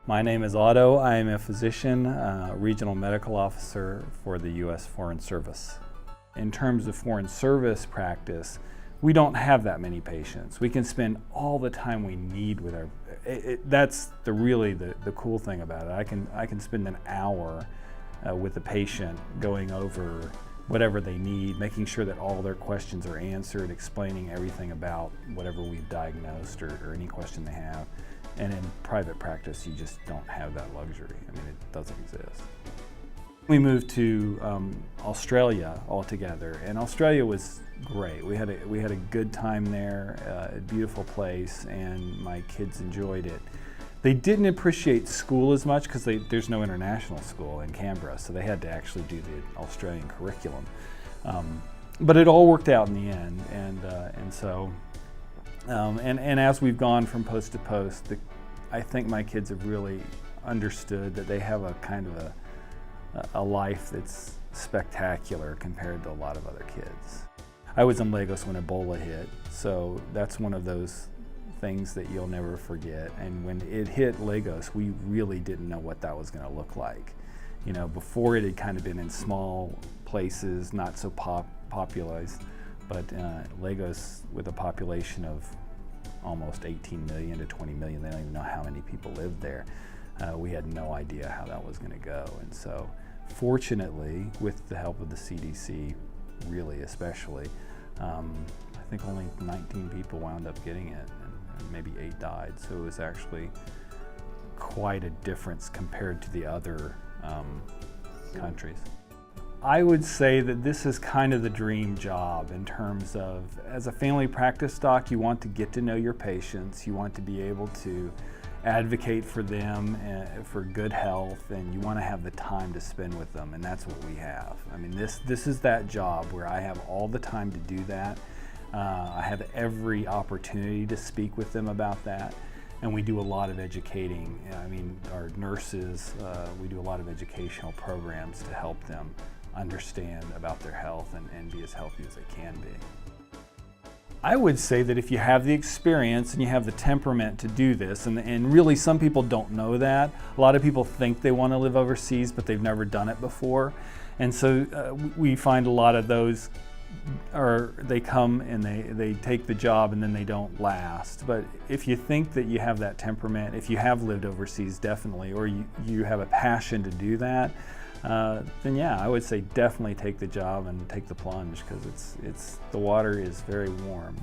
My name is Otto. I am a physician, regional medical officer for the U.S. Foreign Service. In terms of foreign service practice, we don't have that many patients. We can spend all the time we need with our, that's really the cool thing about it. I can spend an hour with the patient going over whatever they need, making sure that all their questions are answered, explaining everything about whatever we've diagnosed or any question they have. And in private practice, you just don't have that luxury. I mean, it doesn't exist. We moved to Australia altogether, and Australia was great. We had a good time there, a beautiful place, and my kids enjoyed it. They didn't appreciate school as much because there's no international school in Canberra, so they had to actually do the Australian curriculum. But it all worked out in the end, and so. And as we've gone from post to post, I think my kids have really understood that they have a kind of a life that's spectacular compared to a lot of other kids. I was in Lagos when Ebola hit, so that's one of those things that you'll never forget. And when it hit Lagos, we really didn't know what that was going to look like. You know, before it had kind of been in small places, not so popularized. But Lagos, with a population of almost 18 million to 20 million, they don't even know how many people live there. We had no idea how that was going to go. And so, fortunately, with the help of the CDC, really especially, I think only 19 people wound up getting it, and maybe 8 died. So it was actually quite a difference compared to the other countries. I would say that this is kind of the dream job in terms of, as a family practice doc, you want to get to know your patients, you want to be able to advocate for them for good health, and you want to have the time to spend with them, and that's what we have. I mean, this is that job where I have all the time to do that. I have every opportunity to speak with them about that, and we do a lot of educating. I mean, our nurses, we do a lot of educational programs to help them understand about their health and be as healthy as they can be. I would say that if you have the experience and you have the temperament to do this, and really some people don't know that. A lot of people think they want to live overseas, but they've never done it before. And so we find a lot of those, or they come and they take the job and then they don't last. But if you think that you have that temperament, if you have lived overseas definitely, or you have a passion to do that, then yeah, I would say definitely take the job and take the plunge, because the water is very warm.